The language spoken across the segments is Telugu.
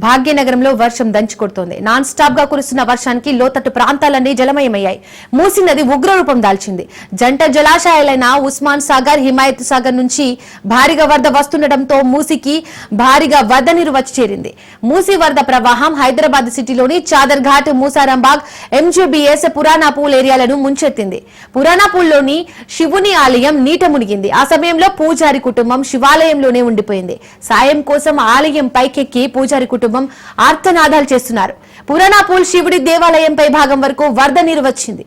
భాగ్యనగరంలో వర్షం దంచుకొడుతోంది. నాన్ స్టాప్ గా కురుస్తున్న వర్షానికి లోతట్టు ప్రాంతాలన్నీ జలమయమయ్యాయి. మూసీ నది ఉగ్రరూపం దాల్చింది. జంట జలాశయాలైన ఉస్మాన్ సాగర్, హిమాయత్ సాగర్ నుంచి భారీగా వరద వస్తుండటంతో మూసీకి భారీగా వరద నీరు వచ్చి చేరింది. మూసీ వరద ప్రవాహం హైదరాబాద్ సిటీలోని చాదర్ ఘాట్, మూసారాంబాగ్, ఎంజీబీఎస్, పురాణాపూల్ ఏరియాలను ముంచెత్తింది. పురాణాపూల్లోని శివుని ఆలయం నీట మునిగింది. ఆ సమయంలో పూజారి కుటుంబం శివాలయంలోనే ఉండిపోయింది. సాయం కోసం ఆలయం పైకెక్కి పూజారి కుటుంబం ఆర్తనాదాలు చేస్తున్నారు. పురాణాపూల్ శివుడి దేవాలయంపై భాగం వరకు వరద నీరు వచ్చింది.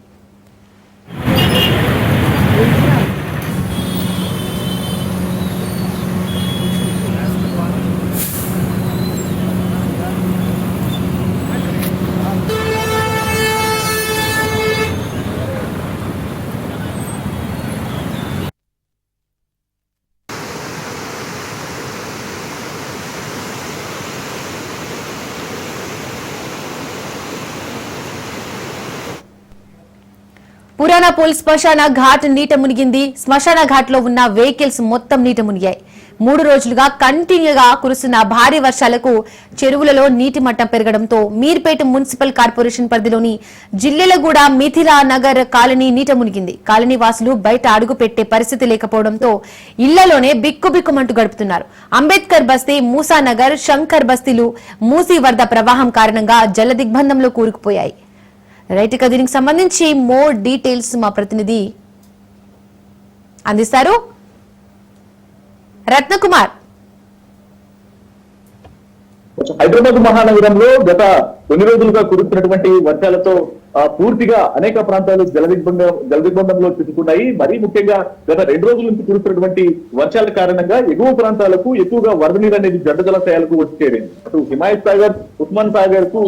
పురాణాపూల్ శ్మశాన ఘాట్ నీట మునిగింది. శ్మశాన ఘాట్ లో ఉన్న వెహికల్స్ మొత్తం నీట మునిగాయి. 3 రోజులుగా కంటిన్యూగా కురుస్తున్న భారీ వర్షాలకు చెరువులలో నీటి మట్టం పెరగడంతో మీర్పేట మున్సిపల్ కార్పొరేషన్ పరిధిలోని జిల్లెలగూడ, మిథిలా నగర్ కాలనీ నీట మునిగింది. కాలనీ వాసులు బయట అడుగు పెట్టే పరిస్థితి లేకపోవడంతో ఇళ్లలోనే బిక్కుబిక్కుమంటూ గడుపుతున్నారు. అంబేద్కర్ బస్తీ, మూసానగర్, శంకర్ బస్తీలు మూసీ వరద ప్రవాహం కారణంగా జల దిగ్బంధంలో కూరుకుపోయాయి. రైట్, ఇక దీనికి సంబంధించి మోర్ డీటెయిల్స్ మా ప్రతినిధి అందిస్తారు రత్నకుమార్. హైదరాబాద్ మహానగరంలో గత కొన్ని రోజులుగా కురుస్తున్నటువంటి వర్షాలతో పూర్తిగా అనేక ప్రాంతాలు జలదిగ్బంధంలో చిక్కుకున్నాయి. మరీ ముఖ్యంగా గత 2 రోజుల నుంచి కురుస్తున్నటువంటి వర్షాల కారణంగా ఎగువ ప్రాంతాలకు ఎక్కువగా వరద నీరు అనేది జంట జలాశయాలకు వచ్చి చేరింది. అటు హిమాయత్ సాగర్, ఉస్మాన్ సాగర్ కు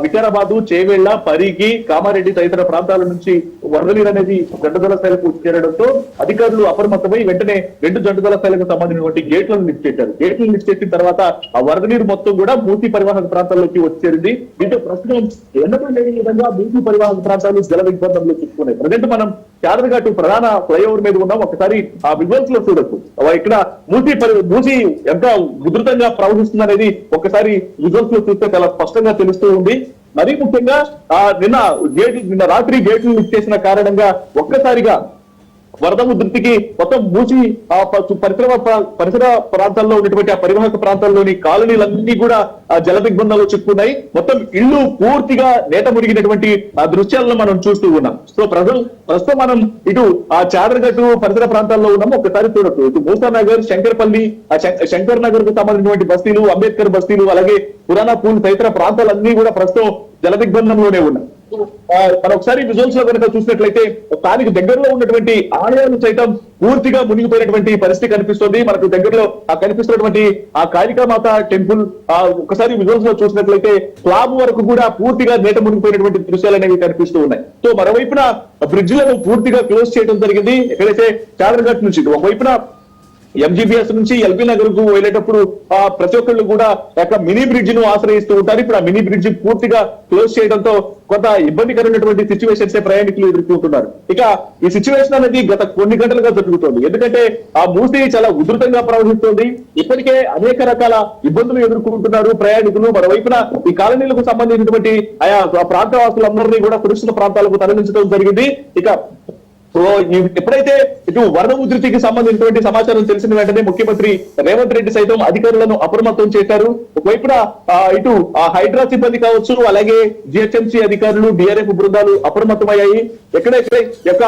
వికారాబాద్, చేవేళ్ల, పరిగి, కామారెడ్డి తదితర ప్రాంతాల నుంచి వరద నీరు అనేది జంట జలాశయాలకు వచ్చి చేరడంతో అధికారులు అప్రమత్తమై వెంటనే 2 జంట జలాశయాలకు సంబంధించినటువంటి గేట్లను లిఫ్ట్ చేశారు. గేట్లను లిఫ్ట్ చేసిన తర్వాత ఆ వరద నీరు మొత్తం కూడా మూసీ పరివాహక ప్రాంతాల్లోకి వచ్చి చేరింది. దీంతో ప్రస్తుతం ఎన్నడూ లేని విధంగా మూసీ పరివాహక ప్రాంతాలు జల దిగ్బంధంలో చిక్కున్నాయి. ప్రజెంట్ మనం చాదర్ఘాట్ ప్రధాన ఫ్లైఓవర్ మీద ఉన్నాం. ఒకసారి ఆ విజువల్స్ లో చూడొచ్చు. ఇక్కడ మూసీ ఎంత ఉధృతంగా ప్రవహిస్తుంది ఒకసారి విజువల్స్ లో చూస్తే చాలా స్పష్టంగా తెలుస్తూ ఉంది. మరీ ముఖ్యంగా నిన్న రాత్రి గేట్లు లిఫ్ట్ చేసిన కారణంగా ఒక్కసారిగా వరద ఉధృతికి మొత్తం మూసి పరిసర ప్రాంతాల్లో ఉన్నటువంటి ఆ పరివాహక ప్రాంతాల్లోని కాలనీలన్నీ కూడా జల దిగ్బంధంలో చిక్కున్నాయి. మొత్తం ఇళ్లు పూర్తిగా నేట మునిగినటువంటి ఆ దృశ్యాలను మనం చూస్తూ ఉన్నాం. సో ప్రస్తుతం మనం ఇటు ఆ చాదర్ఘాట్ పరిసర ప్రాంతాల్లో ఉన్నాం. ఒకసారి చూడొచ్చు. ఇటు మూసానగర్, శంకర్పల్లి, శంకర్ నగర్ కు సంబంధించినటువంటి బస్తీలు, అంబేద్కర్ బస్తీలు, అలాగే పురాణాపూల్ తదితర ప్రాంతాలన్నీ కూడా ప్రస్తుతం జల దిగ్బంధంలోనే ఉన్నాయి. మనం ఒకసారి విజువల్స్ లో కనుక చూసినట్లయితే దానికి దగ్గరలో ఉన్నటువంటి ఆలయాలు సైతం పూర్తిగా మునిగిపోయినటువంటి పరిస్థితి కనిపిస్తుంది. మనకు దగ్గరలో కనిపిస్తున్నటువంటి ఆ కాళికామాత టెంపుల్ ఒకసారి విజువల్స్ లో చూసినట్లయితే స్లాబ్ వరకు కూడా పూర్తిగా నేట మునిగిపోయినటువంటి దృశ్యాలు అనేవి కనిపిస్తూ ఉన్నాయి. సో మరోవైపున బ్రిడ్జ్లను పూర్తిగా క్లోజ్ చేయడం జరిగింది. ఎక్కడైతే చాదర్ఘాట్ నుంచి ఒకవైపున ఎంజీబీఎస్ నుంచి ఎల్బీ నగర్ కు వెళ్ళేటప్పుడు ప్రతి ఒక్కళ్ళు కూడా మినీ బ్రిడ్జ్ ను ఆశ్రయిస్తూ ఉంటారు. ఇప్పుడు ఆ మినీ బ్రిడ్జ్ పూర్తిగా క్లోజ్ చేయడంతో కొంత ఇబ్బందికరమైనటువంటి సిచ్యువేషన్స్ ప్రయాణికులు ఎదుర్కొంటున్నారు. ఇక ఈ సిచ్యువేషన్ అనేది గత కొన్ని గంటలుగా జరుగుతోంది. ఎందుకంటే ఆ మూసీ చాలా ఉధృతంగా ప్రవహిస్తుంది. ఇప్పటికే అనేక రకాల ఇబ్బందులు ఎదుర్కొంటున్నారు ప్రయాణికులు. మరోవైపున ఈ కాలనీలకు సంబంధించినటువంటి ఆయా ప్రాంతవాసులందరినీ కూడా సురక్షిత ప్రాంతాలకు తరలించడం జరిగింది. ఇక ఎప్పుడైతే ఇటు వరద ఉధృతికి సంబంధించినటువంటి సమాచారం తెలిసిన వెంటనే ముఖ్యమంత్రి రేవంత్ రెడ్డి సైతం అధికారులను అప్రమత్తం చేశారు. ఒకవైపున ఇటు హైడ్రా సిబ్బంది కావచ్చు, అలాగే జిహెచ్ఎంసీ అధికారులు, డిఆర్ఎఫ్ బృందాలు అప్రమత్తమయ్యాయి. ఎక్కడెక్కడ యొక్క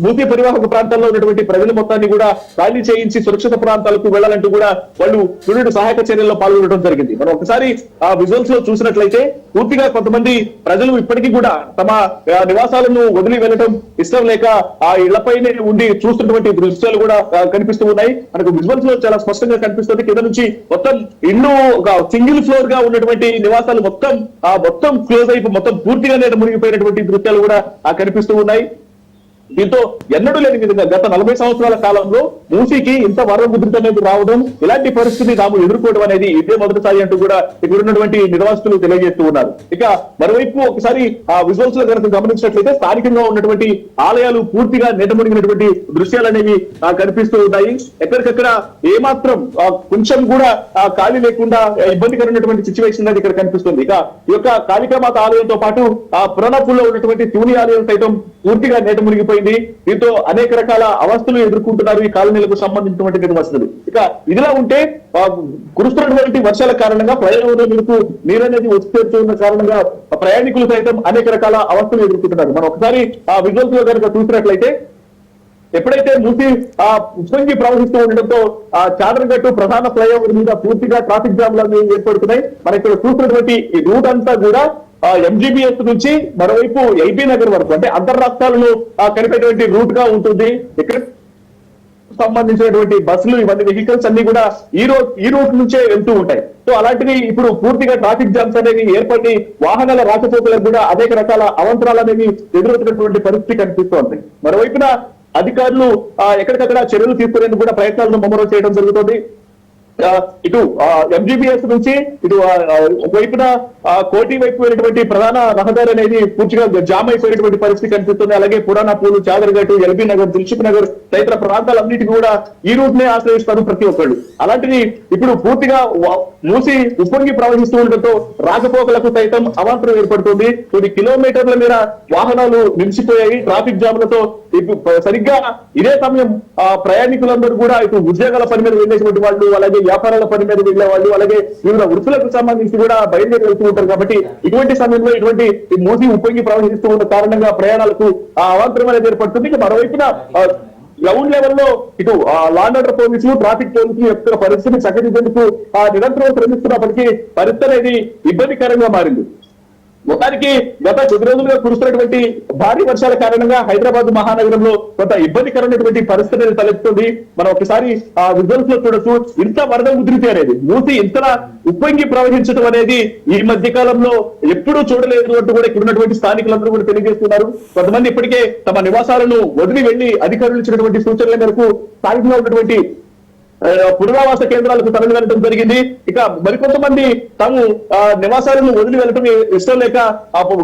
మూసీ పరివాహక ప్రాంతాల్లో ఉన్నటువంటి ప్రజల మొత్తాన్ని కూడా ఖాళీ చేయించి సురక్షిత ప్రాంతాలకు వెళ్లాలంటూ కూడా వాళ్ళు వివిధ సహాయక చర్యల్లో పాల్గొనడం జరిగింది. మనం ఒకసారి ఆ విజువల్స్ లో చూసినట్లయితే పూర్తిగా కొంతమంది ప్రజలు ఇప్పటికీ కూడా తమ నివాసాలను వదిలి వెళ్లడం ఇష్టం లేక ఆ ఇళ్లపైనే ఉండి చూస్తున్నటువంటి దృశ్యాలు కూడా కనిపిస్తూ ఉన్నాయి. మనకు విజువల్స్ లో చాలా స్పష్టంగా కనిపిస్తుంది. కింద నుంచి మొత్తం ఇల్లు ఒక సింగిల్ ఫ్లోర్ గా ఉన్నటువంటి నివాసాలు మొత్తం క్లోజ్ అయిపోయి మొత్తం పూర్తిగా నేట మునిగిపోయినటువంటి దృశ్యాలు కూడా కనిపిస్తూ ఉన్నాయి. దీంతో ఎన్నడూ లేని విధంగా గత 40 సంవత్సరాల కాలంలో మూసీకి ఇంత వరద ఉధృతి అనేది రావడం, ఇలాంటి పరిస్థితిని తాము ఎదుర్కోవడం అనేది ఇదే మొదటిసారి అంటూ కూడా ఇక్కడ ఉన్నటువంటి నిర్వాసితులు తెలియజేస్తూ ఉన్నారు. ఇక మరోవైపు ఒకసారి ఆ విజువల్స్ లో కనుక గమనించినట్లయితే స్థానికంగా ఉన్నటువంటి ఆలయాలు పూర్తిగా నీటమునిగినటువంటి దృశ్యాలు అనేవి కనిపిస్తూ ఉన్నాయి. ఎక్కడికక్కడ ఏమాత్రం కొంచెం కూడా ఖాళీ లేకుండా ఇబ్బందికరమైనటువంటి సిచ్యువేషన్ అనేది ఇక్కడ కనిపిస్తుంది. ఇక ఈ యొక్క కాళికామాత ఆలయంతో పాటు ఆ పురాణపూర్లో ఉన్నటువంటి శివుని ఆలయం సైతం పూర్తిగా నేట మునిగిపోయింది. దీంతో అనేక రకాల అవస్థలు ఎదుర్కొంటున్నారు ఈ కాలనీలకు సంబంధించినటువంటి నిర్వసతులు. ఇక ఇదిలా ఉంటే కురుస్తున్నటువంటి వర్షాల కారణంగా ప్రయాణంలో నీరు అనేది వచ్చి చేరుతున్న కారణంగా ప్రయాణికులు సైతం అనేక రకాల అవస్థలు ఎదుర్కొంటున్నారు. మనం ఒకసారి ఆ విజువల్స్ లో కనుక చూసినట్లయితే ఎప్పుడైతే మూసి ఉప్పొంగి ప్రవహిస్తూ ఉండడంతో ఆ చాదరగట్టు ప్రధాన ఫ్లైఓవర్ మీద పూర్తిగా ట్రాఫిక్ జామ్ లు ఏర్పడుతున్నాయి. మనం ఇక్కడ చూసినటువంటి ఈ రూట్ అంతా కూడా ఎంజీబీఎస్ నుంచి మరోవైపు ఎల్బీ నగర్ వరకు అంటే అంతర్రాష్ట్రాలను కలిపేటువంటి రూట్ గా ఉంటుంది. ఇక్కడ సంబంధించినటువంటి బస్సులు ఇవన్నీ వెహికల్స్ అన్ని కూడా ఈ రూట్ నుంచే వెళ్తూ ఉంటాయి. సో అలాంటివి ఇప్పుడు పూర్తిగా ట్రాఫిక్ జామ్స్ అనేవి ఏర్పడి వాహనాల రాకపోకలకు కూడా అనేక రకాల అవంతరాలు అనేవి ఎదురవుతున్నటువంటి పరిస్థితి కనిపిస్తోంది. మరోవైపున అధికారులు ఎక్కడికక్కడ చర్యలు తీసుకునేందుకు కూడా ప్రయత్నాలను ముమ్మరం చేయడం జరుగుతుంది. ఇటు ఎంజీబీఎస్ నుంచి ఇటు ఒకవైపున కోటి వైపు వెళ్ళినటువంటి ప్రధాన రహదారి అనేది పూర్తిగా జామ్ అయిపోయినటువంటి పరిస్థితి కనిపిస్తుంది. అలాగే పురాణపూలు, చాదరగట్టు, ఎల్బీ నగర్, దిల్సుఖ్ నగర్ తదితర ప్రాంతాలన్నిటికీ కూడా ఈ రూట్ నే ఆశ్రయిస్తారు ప్రతి ఒక్కళ్ళు. అలాంటిది ఇప్పుడు పూర్తిగా మూసి ఉప్పొంగి ప్రవహిస్తూ ఉండటంతో రాకపోకలకు సైతం అవాంతరం ఏర్పడుతుంది. కొన్ని కిలోమీటర్ల మీద వాహనాలు నిలిచిపోయాయి ట్రాఫిక్ జామ్లతో. సరిగ్గా ఇదే సమయం ప్రయాణికులందరూ కూడా ఇటు ఉద్యోగాల పని మీద వెళ్ళేటువంటి వాళ్ళు, అలాగే వ్యాపారాల పని మీద వెళ్లే వాళ్ళు, అలాగే వివిధ వృత్తులకు సంబంధించి కూడా బయలుదేరి వెళ్తూ ఉంటారు. కాబట్టి ఇటువంటి సమయంలో ఇటువంటి మూసి ఉప్పొంగి ప్రవహిస్తూ ఉన్న కారణంగా ప్రయాణాలకు అవాంతరం అనేది ఏర్పడుతుంది. మరోవైపున గ్రౌండ్ లెవెల్లో ఇటు లా అండ్ ఆర్డర్ పోలీసులు, ట్రాఫిక్ పోలీసులు యొక్క పరిస్థితిని చక్కదిద్దేందుకు నిరంతరం శ్రమిస్తున్నప్పటికీ పరిస్థితి అనేది ఇబ్బందికరంగా మారింది. మొత్తానికి గత కొద్ది రోజులుగా కురుస్తున్నటువంటి భారీ వర్షాల కారణంగా హైదరాబాద్ మహానగరంలో కొంత ఇబ్బందికరమైనటువంటి పరిస్థితి తలెత్తుంది. మనం ఒకసారి ఆ విజువల్స్ లో చూడొచ్చు. ఇంత వరద ఉధృతి అనేది మూసి ఇంతలా ఉప్పొంగి ప్రవహించడం అనేది ఈ మధ్య కాలంలో ఎప్పుడూ చూడలేదు అంటూ కూడా ఇక్కడ ఉన్నటువంటి స్థానికులందరూ కూడా తెలియజేస్తున్నారు. కొంతమంది ఇప్పటికే తమ నివాసాలను వదిలి వెళ్లి అధికారులు ఇచ్చినటువంటి సూచనల మేరకు స్థానికంగా ఉన్నటువంటి పునరావాస కేంద్రాలకు తరలి వెళ్ళడం జరిగింది. ఇక మరికొంతమంది తాము నివాసాలను వదిలి వెళ్ళటం ఇష్టం లేక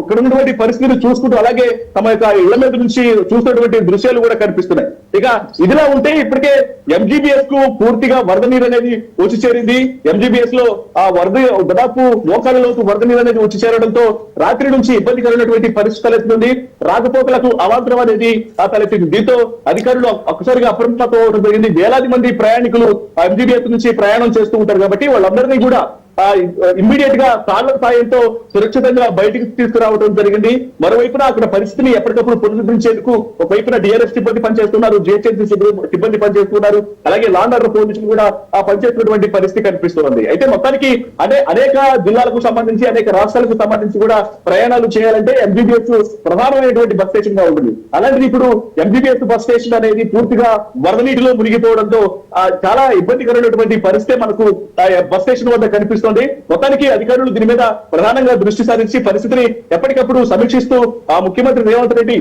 ఇక్కడ ఉన్నటువంటి పరిస్థితిని చూసుకుంటూ అలాగే తమ యొక్క ఇళ్ల మీద నుంచి చూసినటువంటి దృశ్యాలు కూడా కనిపిస్తున్నాయి. ఇక ఇదిలా ఉంటే ఇప్పటికే ఎంజీబీఎస్ కు పూర్తిగా వరద నీరు అనేది వచ్చి చేరింది. ఎంజీబీఎస్ లో ఆ వరద దాదాపు మోకాళ్ళలోకి వరద నీరు అనేది వచ్చి చేరడంతో రాత్రి నుంచి ఇబ్బందికరమైనటువంటి పరిస్థితి తలెత్తుంది. రాకపోకలకు అవాంతరం అనేది తలెత్తింది. దీంతో అధికారులు ఒక్కసారిగా అప్రమత్తం అవడం జరిగింది. వేలాది మంది ప్రయాణికులు ఎంజీబీఎస్ నుంచి ప్రయాణం చేస్తూ ఉంటారు కాబట్టి వాళ్ళందరినీ కూడా ఇమ్మీడియట్ గా తాళ్ల సాయంతో సురక్షితంగా బయటికి తీసుకురావడం జరిగింది. మరోవైపున అక్కడ పరిస్థితిని ఎప్పటికప్పుడు పునరుద్ధరించేందుకు ఒకవైపున డిఆర్ఎస్ సిబ్బంది పనిచేస్తున్నారు, జిహెచ్ఎంసీ సిబ్బంది పనిచేస్తున్నారు, అలాగే లా అండ్ ఆర్డర్ పోలీసులు కూడా పనిచేస్తున్నటువంటి పరిస్థితి కనిపిస్తుంది. అయితే మొత్తానికి అనేక జిల్లాలకు సంబంధించి అనేక రాష్ట్రాలకు సంబంధించి కూడా ప్రయాణాలు చేయాలంటే ఎంజీబీఎస్ ప్రధానమైనటువంటి బస్ స్టేషన్ గా ఉంటుంది. అలాంటిది ఇప్పుడు ఎంజీబీఎస్ బస్ స్టేషన్ అనేది పూర్తిగా వరద నీటిలో మునిగిపోవడంతో చాలా ఇబ్బందికరమైనటువంటి పరిస్థితి మనకు బస్ స్టేషన్ వద్ద కనిపిస్తుంది. మొత్తానికి అధికారులు దీని మీద ప్రధానంగా దృష్టి సారించి పరిస్థితిని ఎప్పటికప్పుడు సమీక్షిస్తూ ముఖ్యమంత్రి రేవంత్ రెడ్డి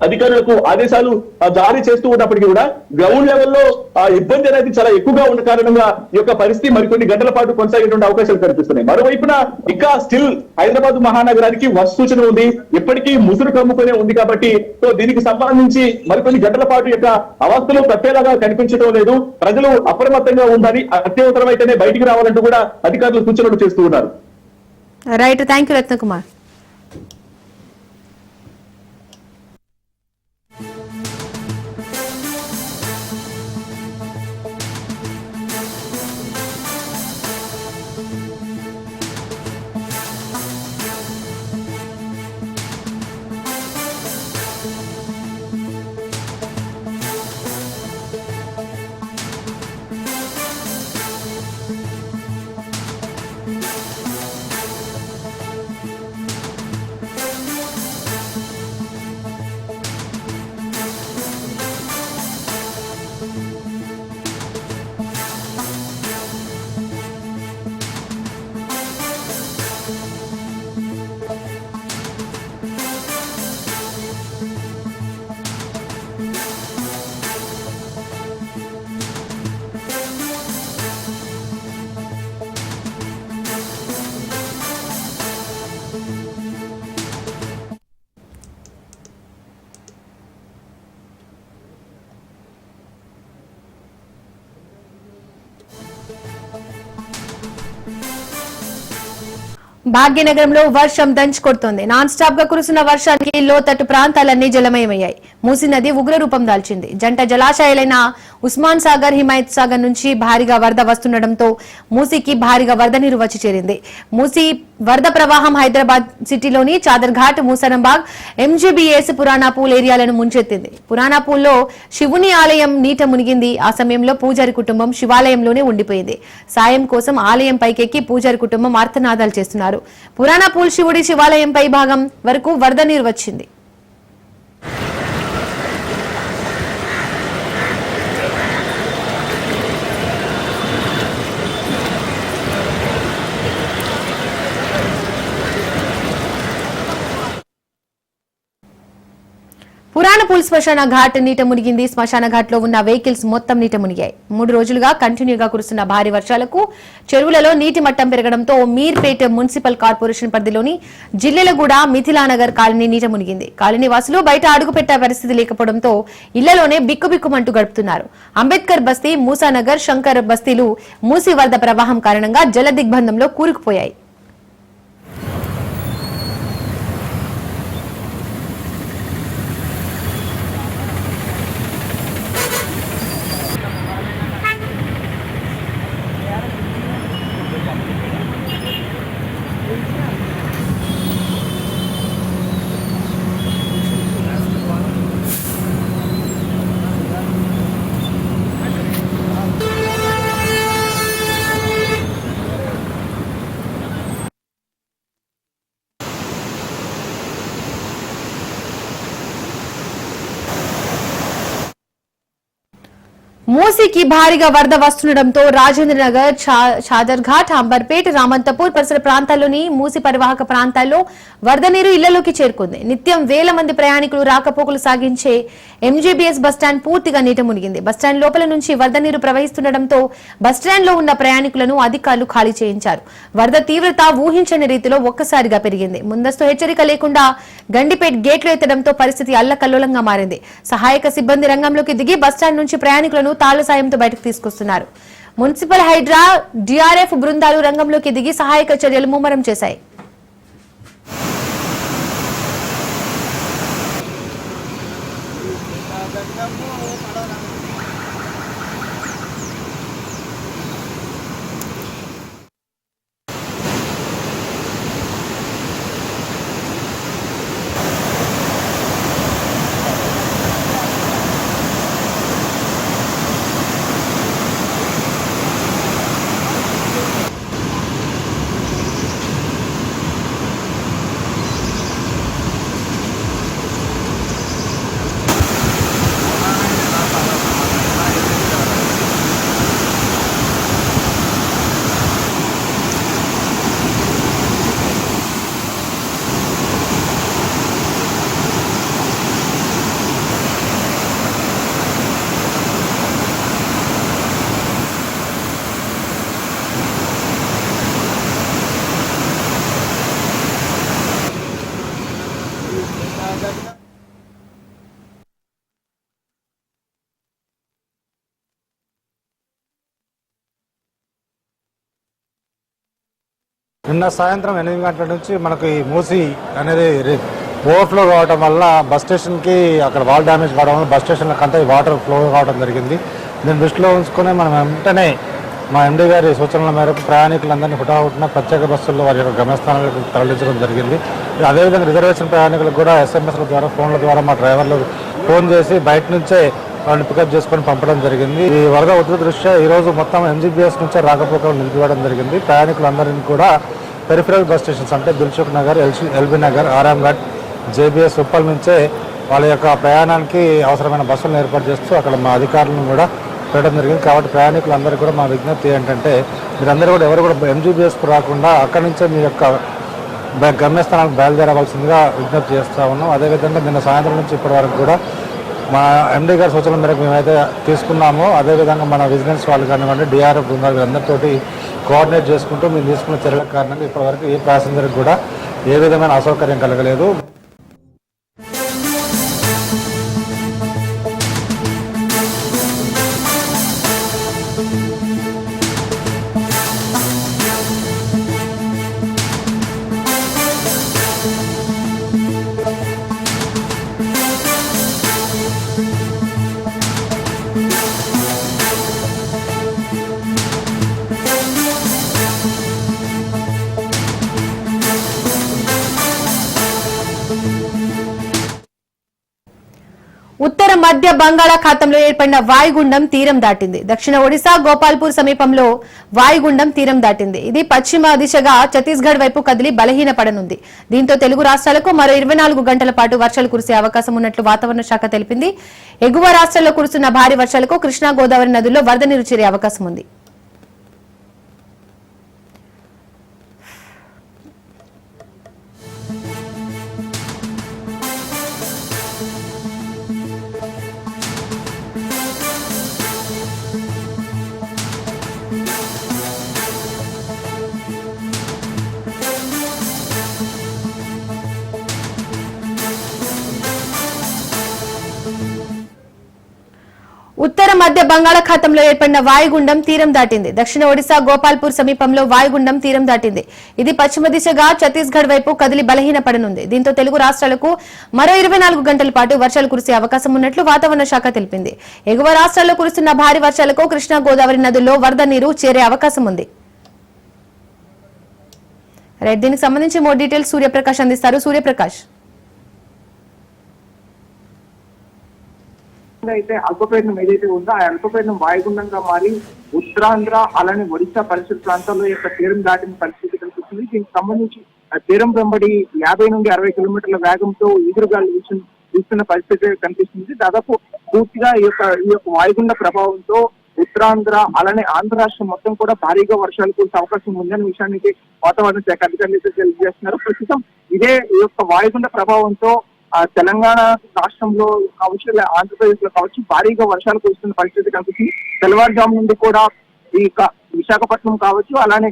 అధికారులకు ఆదేశాలు జారీ చేస్తూ ఉన్నప్పటికీ కూడా గ్రౌండ్ లెవెల్లో ఇబ్బంది అనేది చాలా ఎక్కువగా ఉన్న కారణంగా ఈ యొక్క పరిస్థితి మరికొన్ని గంటల పాటు కొనసాగేటువంటి అవకాశాలు కనిపిస్తున్నాయి. మరోవైపున ఇంకా స్టిల్ హైదరాబాద్ మహానగరానికి వర్ష సూచన ఉంది, ఇప్పటికీ ముసురు కమ్ముకునే ఉంది. కాబట్టి సో దీనికి సంబంధించి మరికొన్ని గంటల పాటు యొక్క అవస్థలు తప్పేలాగా కనిపించడం లేదు. ప్రజలు అప్రమత్తంగా ఉండాలి, అత్యవసరమైతేనే బయటికి రావాలంటూ కూడా అధికారులు సూచనలు చేస్తూ ఉన్నారు. Right, thank you Ratnakumar. భాగ్యనగరంలో వర్షం దంచుకొడుతోంది. నాన్ స్టాప్ గా కురుస్తున్న వర్షానికి లోతట్టు ప్రాంతాలన్నీ జలమయమయ్యాయి. మూసీ నది ఉగ్రరూపం దాల్చింది. జంట జలాశయాలైన ఉస్మాన్ సాగర్, హిమాయత్ సాగర్ నుంచి భారీగా వరద వస్తుండటంతో మూసీకి భారీగా వరద నీరు వచ్చి చేరింది. మూసీ వరద ప్రవాహం హైదరాబాద్ సిటీలోని చాదర్ఘాట్, మూసరంబాగ్, ఎంజీబీఎస్, పురాణాపూల్ ఏరియాలను ముంచెత్తింది. పురాణాపూల్లో శివుని ఆలయం నీట మునిగింది. ఆ సమయంలో పూజారి కుటుంబం శివాలయంలోనే ఉండిపోయింది. సాయం కోసం ఆలయం పైకెక్కి పూజారి కుటుంబం ఆర్తనాదాలు చేస్తున్నారు. పురాణాపూల్ శివుడి శివాలయం పై భాగం వరకు వరద నీరు వచ్చింది. పురాణపూల్ శ్మశాన ఘాట్ నీట మునిగింది. శ్మశాన ఘాట్ లో ఉన్న వెహికల్స్ మొత్తం నీట మునిగాయి. 3 రోజులుగా కంటిన్యూగా కురుస్తున్న భారీ వర్షాలకు చెరువులలో నీటి మట్టం పెరగడంతో మీర్పేట్ మున్సిపల్ కార్పొరేషన్ పరిధిలోని జిల్లెలగూడ, మిథిలానగర్ కాలనీ నీట మునిగింది. కాలనీ వాసులు బయట అడుగు పెట్టే పరిస్థితి లేకపోవడంతో ఇళ్లలోనే బిక్కుబిక్కుమంటూ గడుపుతున్నారు. అంబేద్కర్ బస్తీ, మూసానగర్, శంకర్ బస్తీలు మూసీ వరద ప్రవాహం కారణంగా జల దిగ్బంధంలో కూరుకుపోయాయి. మూసీకి భారీగా వరద వస్తుండటంతో రాజేంద్రనగర్, షాదర్ఘాట్, అంబర్పేట్, రామంతపూర్ పరిసర ప్రాంతాల్లోని మూసీ పరివాహక ప్రాంతాల్లో వరద నీరు ఇళ్లలోకి చేరుకుంది. నిత్యం వేల మంది ప్రయాణికులు రాకపోకలు సాగించే ఎంజీబీఎస్ బస్టాండ్ పూర్తిగా నీట మునిగింది. బస్టాండ్ లోపల నుంచి వరద నీరు ప్రవహిస్తుండటంతో బస్టాండ్ లో ఉన్న ప్రయాణికులను అధికారులు ఖాళీ చేయించారు. వరద తీవ్రత ఊహించని రీతిలో ఒక్కసారిగా పెరిగింది. ముందస్తు హెచ్చరిక లేకుండా గండిపేట్ గేట్లు ఎత్తడంతో పరిస్థితి అల్లకల్లోలంగా మారింది. సహాయక సిబ్బంది రంగంలోకి దిగి బస్టాండ్ నుంచి ప్రయాణికులను తాళ్ల సాయంతో బయటకు తీసుకొస్తున్నారు. మున్సిపల్ హైడ్రా, డిఆర్ఎఫ్ బృందాలు రంగంలోకి దిగి సహాయక చర్యలు ముమ్మరం చేశాయి. నిన్న సాయంత్రం 8 గంటల నుంచి మనకి మూసీ అనేది ఓవర్ఫ్లో కావడం వల్ల బస్ స్టేషన్కి అక్కడ వాల్ డ్యామేజ్ కావడం వల్ల బస్ స్టేషన్లకు అంతా వాటర్ ఫ్లో కావడం జరిగింది. దీన్ని దృష్టిలో ఉంచుకొని మనం వెంటనే మా ఎండీ గారి సూచనల మేరకు ప్రయాణికులందరినీ హుటాహుటిన ప్రత్యేక బస్సుల్లో వారి యొక్క గమ్యస్థానాలకు తరలించడం జరిగింది. అదేవిధంగా రిజర్వేషన్ ప్రయాణికులకు కూడా ఎస్ఎంఎస్ల ద్వారా, ఫోన్ల ద్వారా మా డ్రైవర్లు ఫోన్ చేసి బయట నుంచే వాళ్ళని పికప్ చేసుకొని పంపడం జరిగింది. ఈ వరద ఉధృతి దృష్ట్యా ఈరోజు మొత్తం ఎంజీబీఎస్ నుంచే రాకపోకలు నిలిపివేయడం జరిగింది. ప్రయాణికులందరినీ కూడా పెరిఫరల్ బస్ స్టేషన్స్ అంటే దిల్సుఖ్ నగర్, ఎల్బీ నగర్, ఆరాంఘాట్, జేబీఎస్, ఉప్పల్ నుంచే వాళ్ళ యొక్క ప్రయాణానికి అవసరమైన బస్సులను ఏర్పాటు చేస్తూ అక్కడ మా అధికారులను కూడా పెట్టడం జరిగింది. కాబట్టి ప్రయాణికులందరూ కూడా మా విజ్ఞప్తి ఏంటంటే మీరందరూ కూడా ఎవరు కూడా ఎంజీబీఎస్కు రాకుండా అక్కడి నుంచే మీ యొక్క గమ్యస్థానాలకు బయలుదేరవలసిందిగా విజ్ఞప్తి చేస్తూ ఉన్నాం. అదేవిధంగా నిన్న సాయంత్రం నుంచి ఇప్పటి వరకు కూడా మా ఎండీ గారి సూచనల మేరకు మేమైతే తీసుకున్నామో అదేవిధంగా మన విజిలెన్స్ వాళ్ళు కానివ్వండి, డిఆర్ఎఫ్ బృందాలు అందరితోటి కోఆర్డినేట్ చేసుకుంటూ మేము తీసుకున్న చర్యల కారణంగా ఇప్పటివరకు ఏ ప్యాసింజర్కి కూడా ఏ విధమైన అసౌకర్యం కలగలేదు. ఉత్తర మధ్య బంగాళాఖాతంలో ఏర్పడిన వాయుగుండం తీరం దాటింది. దక్షిణ ఒడిశా గోపాల్పూర్ సమీపంలో వాయుగుండం తీరం దాటింది. ఇది పశ్చిమ దిశగా ఛత్తీస్గఢ్ వైపు కదిలి బలహీనపడనుంది. దీంతో తెలుగు రాష్ట్రాలకు మరో 24 గంటల పాటు వర్షాలు కురిసే అవకాశం ఉన్నట్లు వాతావరణ శాఖ తెలిపింది. ఎగువ రాష్ట్రాల్లో కురుస్తున్న భారీ వర్షాలకు కృష్ణా గోదావరి నదుల్లో వరద నీరు చేరే అవకాశం ఉంది. ఉత్తర మధ్య బంగాళాఖాతంలో ఏర్పడిన వాయుగుండం తీరం దాటింది. దక్షిణ ఒడిశా గోపాల్పూర్ సమీపంలో వాయుగుండం తీరం దాటింది. ఇది పశ్చిమ దిశగా ఛత్తీస్గఢ్ వైపు కదిలి బలహీనపడనుంది. దీంతో తెలుగు రాష్ట్రాలకు మరో 24 గంటల పాటు వర్షాలు కురిసే అవకాశం ఉన్నట్లు వాతావరణ శాఖ తెలిపింది. ఎగువ రాష్ట్రాల్లో కురుస్తున్న భారీ వర్షాలకు కృష్ణా గోదావరి నదుల్లో వరద నీరు చేరే అవకాశం ఉంది. దీనికి సంబంధించి మోర్ డీటెయిల్స్ సూర్యప్రకాష్ అందిస్తారు. సూర్యప్రకాష్, అయితే అల్పపీడనం ఏదైతే ఉందో ఆ అల్పపీడనం వాయుగుండంగా మారి ఉత్తరాంధ్ర అలానే ఒడిశా పరిసర ప్రాంతాల్లో యొక్క తీరం దాటిన పరిస్థితి కనిపిస్తుంది. దీనికి సంబంధించి తీరం వెంబడి 50 నుండి 60 కిలోమీటర్ల వేగంతో ఈదురుగాలు వీస్తున్న పరిస్థితి కనిపిస్తుంది. దాదాపు పూర్తిగా ఈ యొక్క వాయుగుండ ప్రభావంతో ఉత్తరాంధ్ర అలానే ఆంధ్ర రాష్ట్రం మొత్తం కూడా భారీగా వర్షాలు కురిసే అవకాశం ఉందనే విషయానికి వాతావరణ శాఖ అధికారులు తెలియజేస్తున్నారు. ప్రస్తుతం ఇదే ఈ యొక్క వాయుగుండ ప్రభావంతో తెలంగాణ రాష్ట్రంలో కావచ్చు, ఆంధ్రప్రదేశ్ లో కావచ్చు భారీగా వర్షాలు కురుస్తున్న పరిస్థితి కనిపిస్తుంది. తెల్లవారుజాము నుండి కూడా ఈ విశాఖపట్నం కావచ్చు అలానే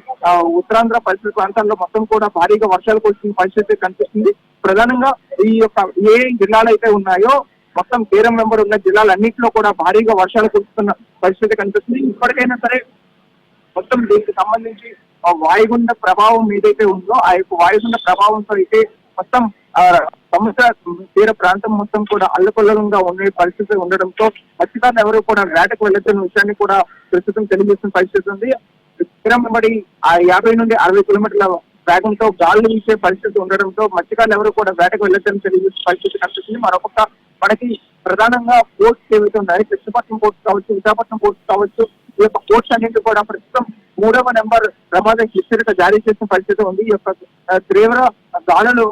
ఉత్తరాంధ్ర పరిసర ప్రాంతాల్లో మొత్తం కూడా భారీగా వర్షాలు కురుస్తున్న పరిస్థితి కనిపిస్తుంది. ప్రధానంగా ఈ యొక్క ఏ జిల్లాలు అయితే ఉన్నాయో మొత్తం తీరం వెంబడి ఉన్న జిల్లాలన్నింటిలో కూడా భారీగా వర్షాలు కురుస్తున్న పరిస్థితి కనిపిస్తుంది. ఇప్పటికైనా సరే మొత్తం దీనికి సంబంధించి వాయుగుండ ప్రభావం ఏదైతే ఉందో ఆ యొక్క వాయుగుండ ప్రభావంతో అయితే మొత్తం సముద్ర తీర ప్రాంతం మొత్తం కూడా అల్లకొల్లలంగా ఉండే పరిస్థితి ఉండడంతో మత్స్యకారులు ఎవరు కూడా వేటకు వెళ్ళొచ్చిన విషయాన్ని కూడా ప్రస్తుతం తెలియజేస్తున్న పరిస్థితి ఉంది. తీరం వెంబడి 50 నుండి 60 కిలోమీటర్ల వేగంతో గాలులు వీసే పరిస్థితి ఉండడంతో మత్స్యకారులు ఎవరు కూడా వేటకు వెళ్ళొచ్చని తెలియజేసిన పరిస్థితి కనిపిస్తుంది. మరొక మనకి ప్రధానంగా పోర్ట్స్ ఏవైతే ఉన్నాయో కృష్ణపట్నం పోర్ట్స్ కావచ్చు, విశాఖపట్నం పోర్ట్స్ కావచ్చు, ఈ యొక్క పోర్ట్స్ అన్నింటి కూడా ప్రస్తుతం 3వ నెంబర్ ప్రమాద హెచ్చరిక జారీ చేసిన పరిస్థితి ఉంది. ఈ యొక్క తీవ్ర గాలులు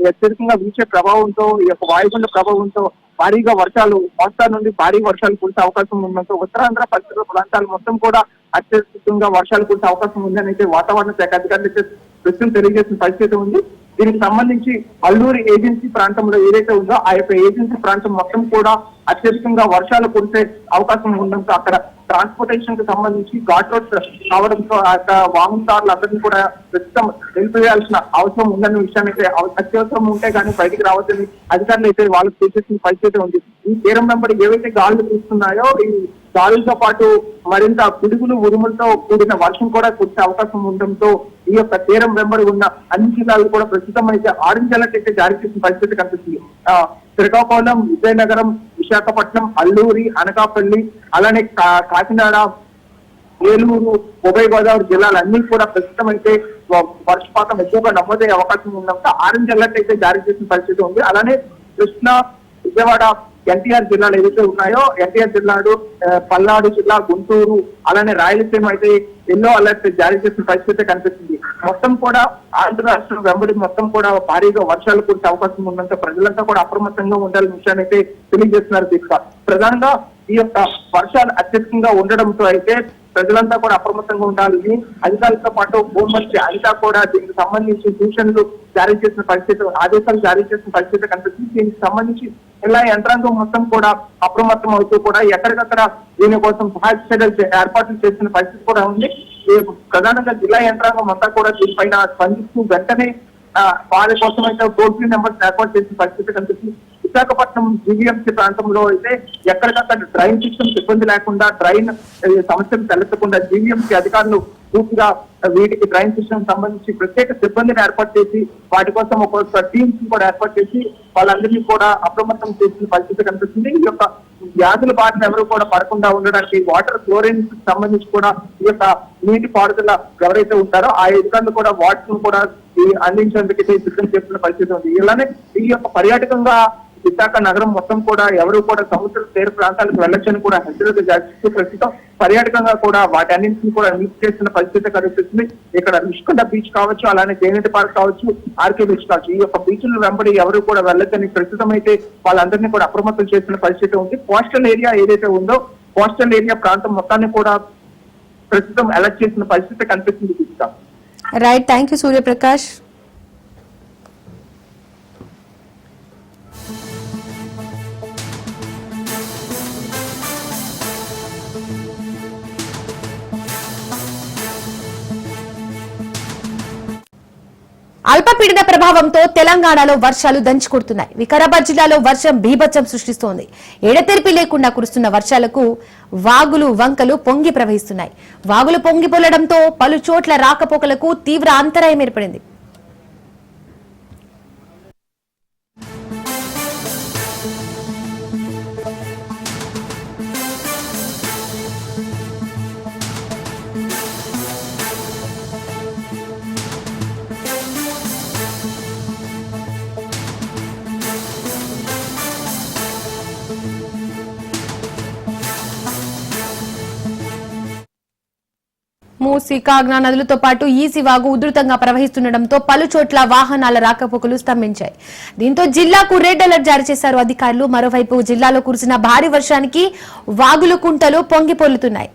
హెచ్చరికంగా వీచే ప్రభావంతో ఈ యొక్క వాయుగుండ ప్రభావంతో భారీగా వర్షాలు మోస్తారు నుండి భారీ వర్షాలు కురిసే అవకాశం ఉండడంతో ఉత్తరాంధ్ర పరిసర ప్రాంతాలు మొత్తం కూడా అత్యధికంగా వర్షాలు కురిసే అవకాశం ఉందని అయితే వాతావరణ శాఖ అధికారులు అయితే ప్రస్తుతం తెలియజేసిన పరిస్థితి ఉంది. దీనికి సంబంధించి అల్లూరి ఏజెన్సీ ప్రాంతంలో ఏదైతే ఉందో ఆ యొక్క ఏజెన్సీ ప్రాంతం మొత్తం కూడా అత్యధికంగా వర్షాలు కురిసే అవకాశం ఉండడంతో అక్కడ ట్రాన్స్పోర్టేషన్ కి సంబంధించి ఘాట్ రోడ్స్ కావడంతో అక్కడ వాహనదారులు అందరినీ కూడా ప్రస్తుతం నిలిపివేయాల్సిన అవసరం ఉందనే విషయాన్ని అయితే అత్యవసరం ఉంటే కానీ బయటికి రావద్దని అధికారులు అయితే వాళ్ళకి చేసేసిన పరిస్థితి ఉంది. ఈ తీరం వెంబడి ఏవైతే గాలులు తీస్తున్నాయో ఈ గాలులతో పాటు మరింత పిడుగులు ఉరుములతో కూడిన వర్షం కూడా కురిసే అవకాశం ఉండడంతో ఈ యొక్క తీరం వెంబడి ఉన్న అన్ని జిల్లాలు కూడా ప్రస్తుతం అయితే ఆరెంజ్ అలర్ట్ అయితే జారీ చేసిన పరిస్థితి కనిపిస్తుంది. శ్రీకాకుళం, విజయనగరం, విశాఖపట్నం, అల్లూరి, అనకాపల్లి అలానే కాకినాడ, ఏలూరు, ఉభయ గోదావరి జిల్లాలన్నీ కూడా ప్రస్తుతం అయితే వర్షపాతం ఎక్కువగా నమోదయ్యే అవకాశం ఉండడంతో ఆరెంజ్ అలర్ట్ అయితే జారీ చేసిన పరిస్థితి ఉంది. అలానే కృష్ణా, విజయవాడ, ఎన్టీఆర్ జిల్లాలు ఏదైతే ఉన్నాయో ఎన్టీఆర్ జిల్లాలు, పల్నాడు జిల్లా, గుంటూరు అలానే రాయలసీమ అయితే ఎల్లో అలర్ట్ జారీ చేసిన పరిస్థితి కనిపిస్తుంది. మొత్తం కూడా ఆంధ్ర రాష్ట్రం వెంబడి మొత్తం కూడా భారీగా వర్షాలు కురిసే అవకాశం ఉన్నంత ప్రజలంతా కూడా అప్రమత్తంగా ఉండాలని విషయాన్ని అయితే తెలియజేస్తున్నారు. దీక్ష ప్రధానంగా ఈ యొక్క వర్షాలు అత్యధికంగా ఉండడంతో అయితే ప్రజలంతా కూడా అప్రమత్తంగా ఉండాలని అధికారులతో పాటు హోంమంత్రి అనిత కూడా దీనికి సంబంధించి సూచనలు జారీ చేసిన పరిస్థితి, ఆదేశాలు జారీ చేసిన పరిస్థితి కనిపిస్తుంది. దీనికి సంబంధించి జిల్లా యంత్రాంగం మొత్తం కూడా అప్రమత్తం అవుతూ కూడా ఎక్కడికక్కడ దీనికోసం సహాయ చర్యలు ఏర్పాట్లు చేసిన పరిస్థితి కూడా ఉంది. ప్రధానంగా జిల్లా యంత్రాంగం అంతా కూడా దీనిపైన స్పందిస్తూ వెంటనే వాళ్ళ కోసం అయితే టోల్ ఫ్రీ నెంబర్స్ ఏర్పాటు చేసిన పరిస్థితి కనిపిస్తుంది. విశాఖపట్నం జీవీఎంసీ ప్రాంతంలో అయితే ఎక్కడికక్కడ డ్రైన్ సిస్టమ్స్ ఇబ్బంది లేకుండా డ్రైన్ సమస్యలు తలెత్తకుండా జీవీఎంసీ అధికారులు పూర్తిగా వీటికి డ్రైన్ సిస్టమ్ సంబంధించి ప్రత్యేక సిబ్బందిని ఏర్పాటు చేసి వాటి కోసం ఒక టీమ్స్ కూడా ఏర్పాటు చేసి వాళ్ళందరినీ కూడా అప్రమత్తం చేసిన పరిస్థితి కనిపిస్తుంది. ఈ యొక్క వ్యాధుల బారిన ఎవరు కూడా పడకుండా ఉండడానికి వాటర్ క్లోరిన్ సంబంధించి కూడా ఈ యొక్క నీటి పారుదల ఎవరైతే ఉంటారో ఆ అధికారులు కూడా వాటర్ ను కూడా అందించేందుకు సిద్ధం చేస్తున్న పరిస్థితి ఉంది. ఇలానే ఈ యొక్క పర్యాటకంగా విశాఖ నగరం మొత్తం కూడా ఎవరు కూడా సముద్ర తీర ప్రాంతాలకు వెళ్ళొచ్చని కూడా హెచ్చరిక జారీ చేస్తూ ప్రస్తుతం పర్యాటకంగా కూడా వాటన్నింటినీ కూడా నిలిపి చేస్తున్న పరిస్థితి కనిపిస్తుంది. ఇక్కడ రిషికొండ బీచ్ కావచ్చు, అలానే జేనేటి పార్క్ కావచ్చు, ఆర్కే బీచ్ కావచ్చు, ఈ యొక్క బీచ్ల వెంబడి ఎవరు కూడా వెళ్ళొచ్చని ప్రస్తుతం అయితే వాళ్ళందరినీ కూడా అప్రమత్తం చేస్తున్న పరిస్థితి ఉంది. కోస్టల్ ఏరియా ఏదైతే ఉందో కోస్టల్ ఏరియా ప్రాంతం మొత్తాన్ని కూడా ప్రస్తుతం అలర్ట్ చేసిన పరిస్థితి కనిపిస్తుంది. Right, thank you Suryaprakash. అల్పపీడన ప్రభావంతో తెలంగాణలో వర్షాలు దంచుకొడుతున్నాయి. వికారాబాద్ జిల్లాలో వర్షం బీభత్సం సృష్టిస్తోంది. ఎడతెరిపి లేకుండా కురుస్తున్న వర్షాలకు వాగులు వంకలు పొంగి ప్రవహిస్తున్నాయి. వాగులు పొంగి పొల్లడంతో పలు చోట్ల రాకపోకలకు తీవ్ర అంతరాయం ఏర్పడింది. మూసీ, కాగ్నా నదులతో పాటు ఈసీ వాగు ఉధృతంగా ప్రవహిస్తుండటంతో పలు చోట్ల వాహనాల రాకపోకలు స్తంభించాయి. దీంతో జిల్లాకు రెడ్ అలర్ట్ జారీ చేశారు అధికారులు. మరోవైపు జిల్లాలో కురిసిన భారీ వర్షానికి వాగులు కుంటలు పొంగి పొర్లుతున్నాయి.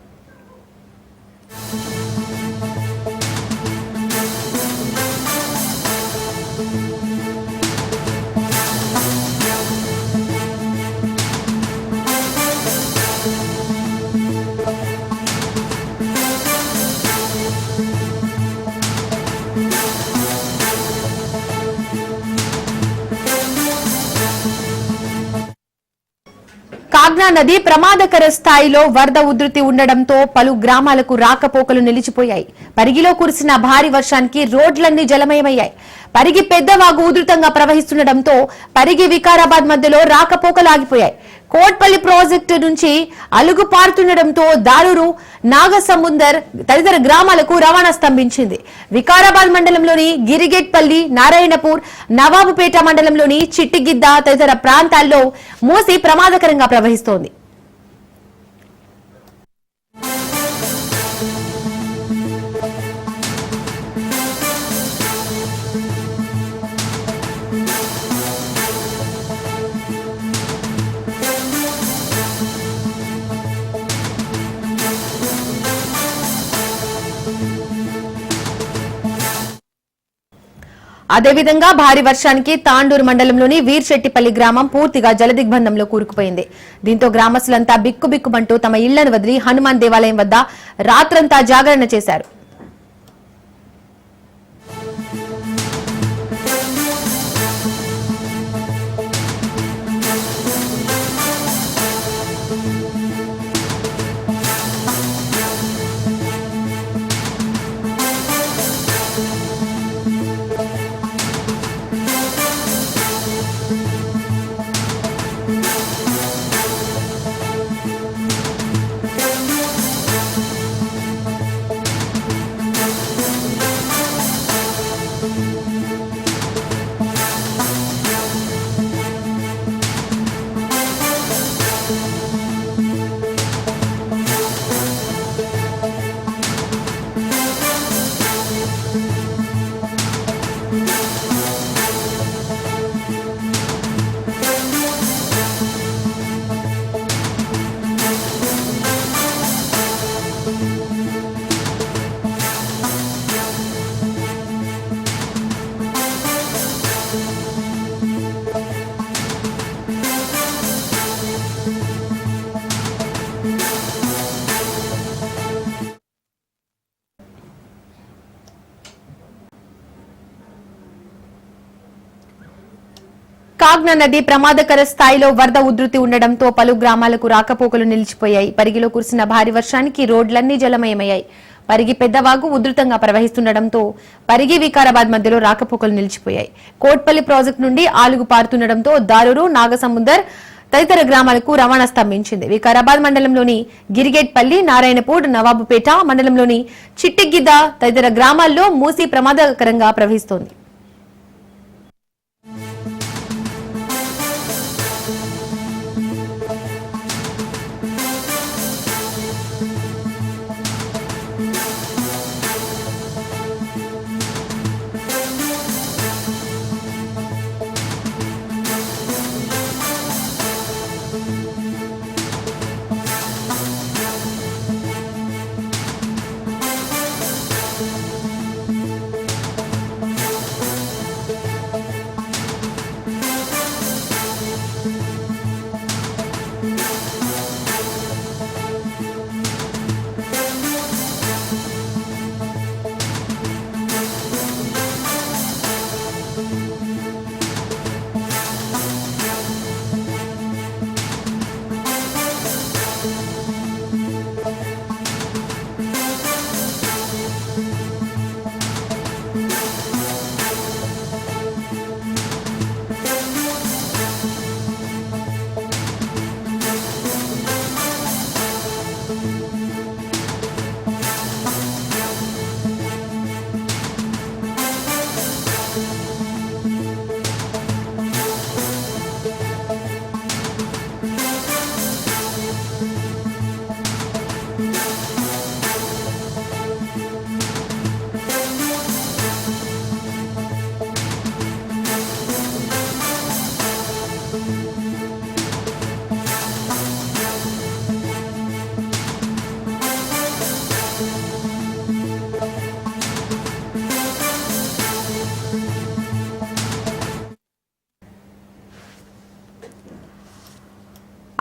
కాగ్నా నది ప్రమాదకర స్థాయిలో వరద ఉధృతి ఉండడంతో పలు గ్రామాలకు రాకపోకలు నిలిచిపోయాయి. పరిగిలో కురిసిన భారీ వర్షానికి రోడ్లన్నీ జలమయమయ్యాయి. పరిగి పెద్దవాగు ఉధృతంగా ప్రవహిస్తుండటంతో పరిగి వికారాబాద్ మధ్యలో రాకపోకలు ఆగిపోయాయి. కోట్పల్లి ప్రాజెక్టు నుంచి అలుగు పారుతుండటంతో దారూరు, నాగసముందర్ తదితర గ్రామాలకు రవాణా స్తంభించింది. వికారాబాద్ మండలంలోని గిరిగేట్పల్లి, నారాయణపూర్, నవాబుపేట మండలంలోని చిట్టిగిద్ద తదితర ప్రాంతాల్లో మూసి ప్రమాదకరంగా ప్రవహిస్తోంది. అదేవిధంగా భారీ వర్షానికి తాండూరు మండలంలోని వీర్శెట్టిపల్లి గ్రామం పూర్తిగా జలదిగ్బంధంలో కూరుకుపోయింది. దీంతో గ్రామస్తులంతా బిక్కుబిక్కుమంటూ తమ ఇళ్లను వదిలి హనుమాన్ దేవాలయం వద్ద రాత్రంతా జాగరణ చేశారు. కాగ్నా నది ప్రమాదకర స్థాయిలో వరద ఉధృతి ఉండడంతో పలు గ్రామాలకు రాకపోకలు నిలిచిపోయాయి. పరిగిలో కురిసిన భారీ వర్షానికి రోడ్లన్నీ జలమయమయ్యాయి. పరిగి పెద్దవాగు ఉధృతంగా ప్రవహిస్తుండటంతో పరిగి వికారాబాద్ మధ్యలో రాకపోకలు నిలిచిపోయాయి. కోట్పల్లి ప్రాజెక్టు నుండి ఆలుగు పారుతుండటంతో దారూరు, నాగసముందర్ తదితర గ్రామాలకు రవాణా స్తంభించింది. వికారాబాద్ మండలంలోని గిరిగేట్పల్లి, నారాయణపూర్, నవాబుపేట మండలంలోని చిట్టిగిద్ద తదితర గ్రామాల్లో మూసి ప్రమాదకరంగా ప్రవహిస్తోంది.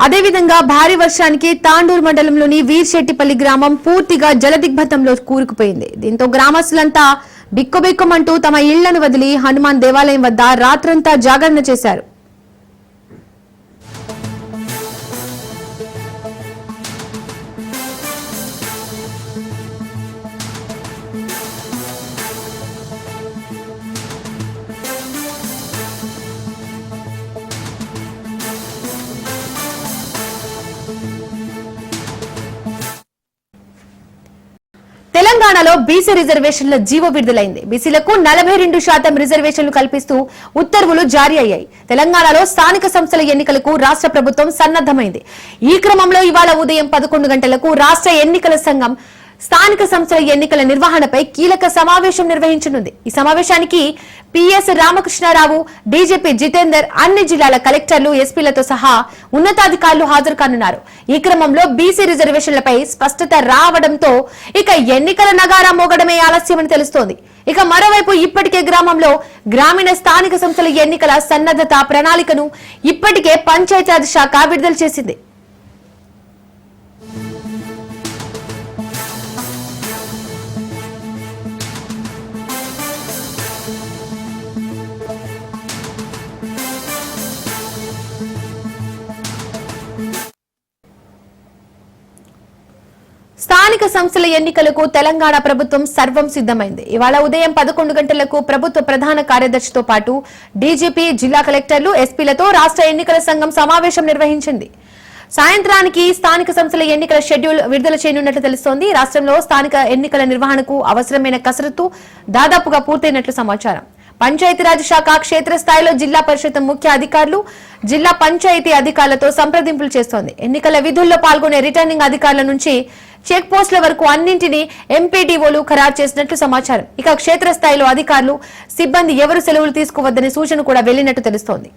అదేవిధంగా భారీ వర్షానికి తాండూరు మండలంలోని వీర్శెట్టిపల్లి గ్రామం పూర్తిగా జలదిగ్బంధంలో కూరుకుపోయింది. దీంతో గ్రామస్తులంతా బిక్కుబిక్కుమంటూ తమ ఇళ్లను వదిలి హనుమాన్ దేవాలయం వద్ద రాత్రంతా జాగరణ చేశారు. తెలంగాణలో బీసీ రిజర్వేషన్ల జీవో విడుదలైంది. బీసీలకు 42% రిజర్వేషన్లు కల్పిస్తూ ఉత్తర్వులు జారీ అయ్యాయి. తెలంగాణలో స్థానిక సంస్థల ఎన్నికలకు రాష్ట్ర ప్రభుత్వం సన్నద్దమైంది. ఈ క్రమంలో ఇవాళ ఉదయం 11 గంటలకు రాష్ట్ర ఎన్నికల సంఘం స్థానిక సంస్థల ఎన్నికల నిర్వహణపై కీలక సమావేశం నిర్వహించనుంది. ఈ సమావేశానికి పిఎస్ రామకృష్ణారావు, డీజీపీ జితేందర్, అన్ని జిల్లాల కలెక్టర్లు, ఎస్పీలతో సహా ఉన్నతాధికారులు హాజరు కానున్నారు. ఈ క్రమంలో బీసీ రిజర్వేషన్లపై స్పష్టత రావడంతో ఇక ఎన్నికల నగారా మోగడమే ఆలస్యమని తెలుస్తోంది. ఇక మరోవైపు ఇప్పటికే గ్రామంలో గ్రామీణ స్థానిక సంస్థల ఎన్నికల సన్నద్ధత ప్రణాళికను ఇప్పటికే పంచాయతీరాజ్ శాఖ విడుదల చేసింది. స్థానిక సంస్థల ఎన్నికలకు తెలంగాణ ప్రభుత్వం సర్వం సిద్దమైంది. ఇవాళ ఉదయం 11 గంటలకు ప్రభుత్వ ప్రధాన కార్యదర్శితో పాటు డీజీపీ, జిల్లా కలెక్టర్లు, ఎస్పీలతో రాష్ట్ర ఎన్నికల సంఘం సమావేశం నిర్వహించింది. సాయంత్రానికి స్థానిక సంస్థల ఎన్నికల షెడ్యూల్ విడుదల చేయనున్నట్లు తెలుస్తోంది. రాష్ట్రంలో స్థానిక ఎన్నికల నిర్వహణకు అవసరమైన కసరత్తు దాదాపుగా పూర్తయినట్లు సమాచారం. పంచాయతీరాజ్ శాఖ క్షేత్రస్థాయిలో జిల్లా పరిషత్ ముఖ్య అధికారులు, జిల్లా పంచాయతీ అధికారులతో సంప్రదింపులు చేస్తోంది. ఎన్నికల విధుల్లో పాల్గొనే రిటర్నింగ్ అధికారుల నుంచి చెక్ పోస్టుల వరకు అన్నింటినీ ఎంపీడీఓలు ఖరారు చేసినట్లు సమాచారం. ఇక క్షేత్రస్థాయిలో అధికారులు, సిబ్బంది ఎవరు సెలవులు తీసుకోవద్దనే సూచన కూడా వెళ్లినట్టు తెలుస్తోంది.